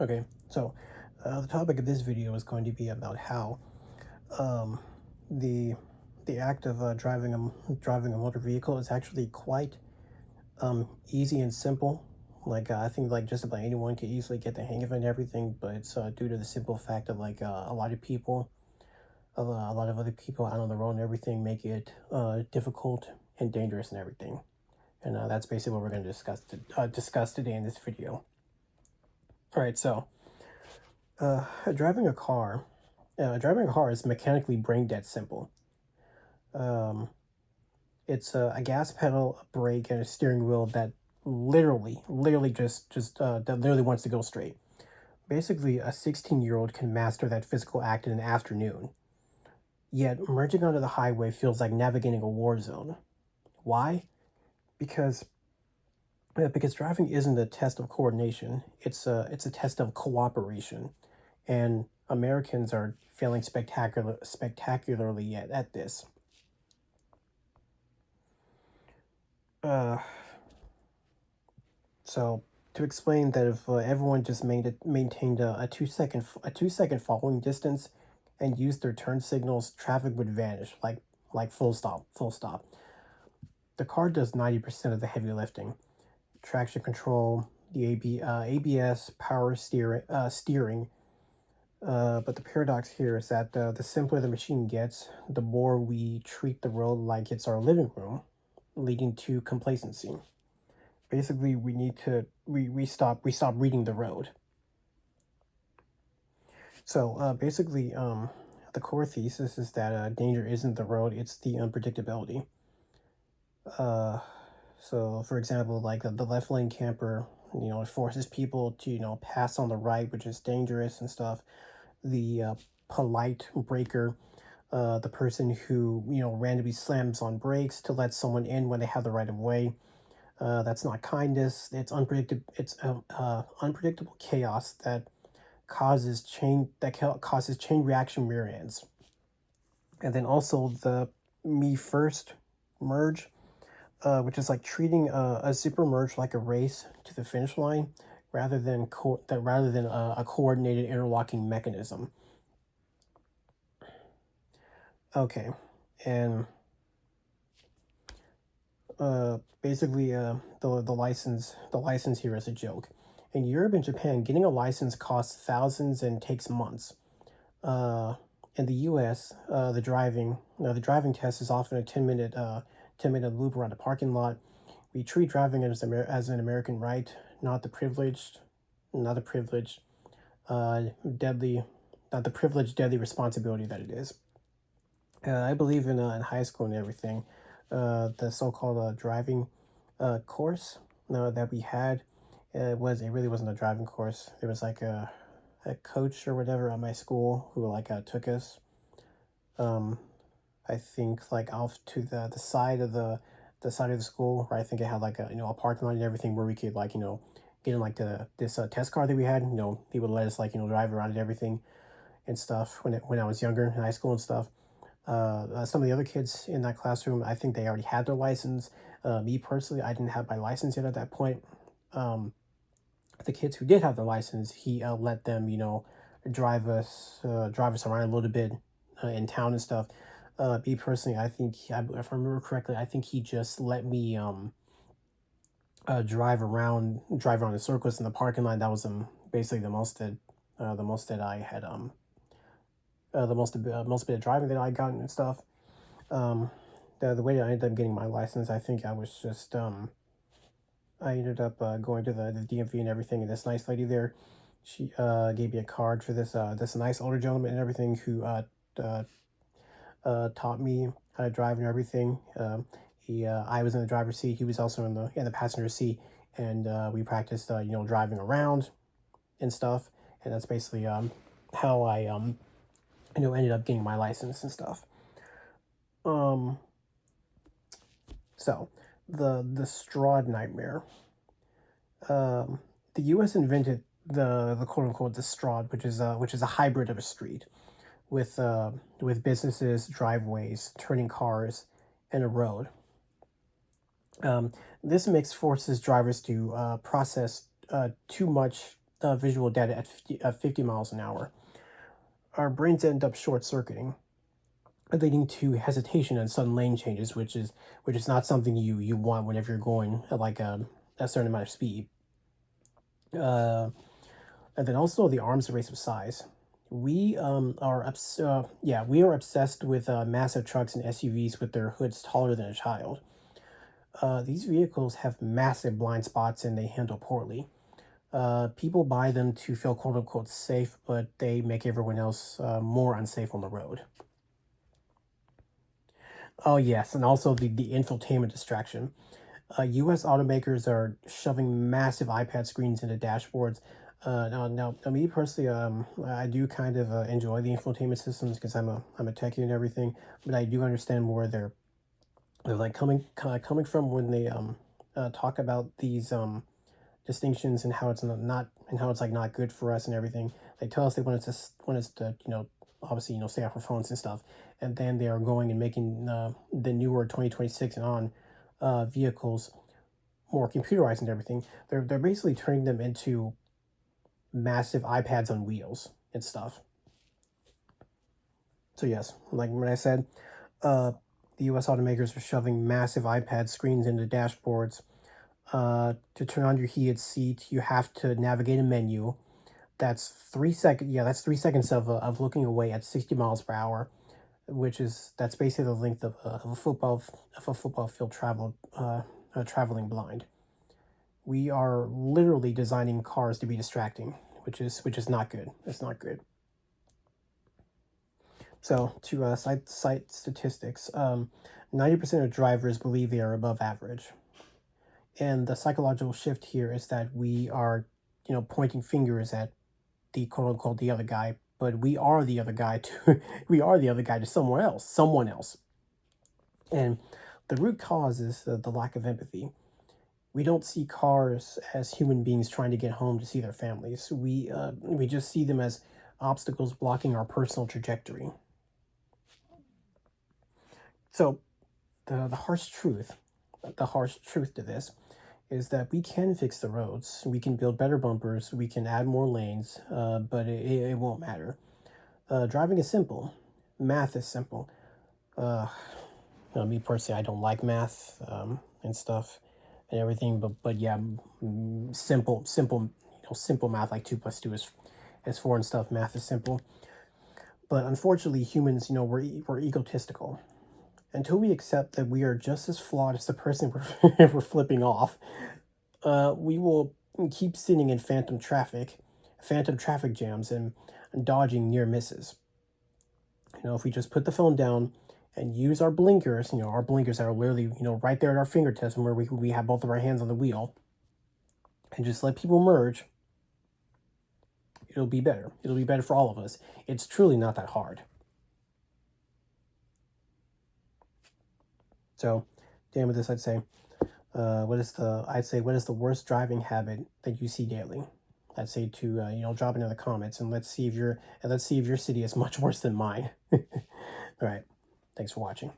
Okay, so the topic of this video is going to be about how um, the the act of driving a motor vehicle is actually quite easy and simple. I think like just about anyone can easily get the hang of it and everything, but it's due to the simple fact of a lot of people, a lot of other people out on the road and everything make it difficult and dangerous and everything. And that's basically what we're going to discuss today in this video. All right, so uh, driving a car driving a car is mechanically brain dead simple. Um, it's a gas pedal, a brake, and a steering wheel that literally that literally wants to go straight. Basically, a 16-year-old can master that physical act in an afternoon. Yet, merging onto the highway feels like navigating a war zone. Why? Because because driving isn't a test of coordination. It's a test of cooperation, and Americans are failing spectacularly at this. Uh, so to explain that if everyone just maintained a 2 second following distance and used their turn signals, traffic would vanish like full stop. The car does 90% of the heavy lifting, traction control, the ABS, steering. But the paradox here is that the simpler the machine gets, the more we treat the road like it's our living room, leading to complacency. Basically, we stop reading the road. So the core thesis is that danger isn't the road; it's the unpredictability. Uh, so for example, like the left lane camper, it forces people to pass on the right, which is dangerous and stuff. The polite breaker, the person who randomly slams on brakes to let someone in when they have the right of way. That's not kindness. It's unpredictable. It's unpredictable chaos that causes chain reaction myriads. And then also the me first merge, which is like treating a zipper merge like a race to the finish line, rather than a coordinated interlocking mechanism. Okay, and the license here is a joke. In Europe and Japan, getting a license costs thousands and takes months. Uh, in the U.S., the driving test is often a 10-minute loop around a parking lot. We treat driving as an American right, not the privileged, not the privileged, deadly, not the privileged, deadly responsibility that it is. I believe in high school and everything, the so-called driving course that we had, it really wasn't a driving course. There was like a coach or whatever at my school who took us. Um, I think like off to the side of the side of the school where I think it had like a parking lot and everything where we could get in like this test car that we had. He would let us drive around and everything and stuff when I was younger in high school and stuff. Some of the other kids in that classroom, I think they already had their license. Me personally, I didn't have my license yet at that point. Um, the kids who did have their license, he let them, drive us around a little bit in town and stuff. Me personally, if I remember correctly, I think he just let me drive around in circles in the parking lot. That was basically the most that I had most bit of driving that I got and stuff. Um, the way that I ended up getting my license, I think I ended up going to the DMV and everything, and this nice lady there, she gave me a card for this nice older gentleman and everything who uh, taught me how to drive and everything. I was in the driver's seat. He was also in the passenger seat, and we practiced driving around and stuff. And that's basically how I ended up getting my license and stuff. Um, so the Stroad nightmare. The U.S. invented the quote unquote the Stroad, which is a hybrid of a street with businesses, driveways, turning cars, and a road. Um, this mix forces drivers to process too much visual data at 50 miles an hour. Our brains end up short-circuiting, leading to hesitation and sudden lane changes, which is not something you want whenever you're going at like a certain amount of speed. And then also the arms race of size. We we are obsessed with massive trucks and SUVs with their hoods taller than a child. These vehicles have massive blind spots and they handle poorly. People buy them to feel quote unquote safe, but they make everyone else more unsafe on the road. Oh yes, and also the infotainment distraction. U.S. automakers are shoving massive iPad screens into dashboards. Now, me personally, I do kind of enjoy the infotainment systems because I'm a techie and everything, but I do understand where they're like coming from when they talk about these distinctions and how it's not and how it's like not good for us and everything. They tell us they want us to obviously stay off our phones and stuff, and then they are going and making the newer 2026 and on vehicles more computerized and everything. They're basically turning them into massive iPads on wheels and stuff. So yes, like when I said, the U.S. automakers are shoving massive iPad screens into dashboards. To turn on your heated seat, you have to navigate a menu. That's 3 seconds. Yeah, that's 3 seconds of looking away at 60 miles per hour, that's basically the length of a football field traveling blind. We are literally designing cars to be distracting, which is not good. It's not good. So to cite statistics, 90% of drivers believe they are above average, and the psychological shift here is that we are, pointing fingers at the quote unquote the other guy, but we are the other guy to we are the other guy to someone else, and the root cause is the lack of empathy. We don't see cars as human beings trying to get home to see their families. We just see them as obstacles blocking our personal trajectory. So the harsh truth to this is that we can fix the roads, we can build better bumpers, we can add more lanes, but it won't matter. Driving is simple, math is simple. Me personally, I don't like math and stuff and everything, but yeah, simple math like 2 plus 2 is 4 and stuff. Math is simple, but unfortunately, humans, we're egotistical. Until we accept that we are just as flawed as the person we're flipping off, we will keep sitting in phantom traffic jams, and dodging near misses. If we just put the phone down and use our blinkers, our blinkers that are literally, right there at our fingertips, and where we have both of our hands on the wheel, and just let people merge, it'll be better. It'll be better for all of us. It's truly not that hard. So, damn with this, I'd say, what is the worst driving habit that you see daily? I'd say to drop it in the comments, and let's see if your city is much worse than mine. All right, thanks for watching.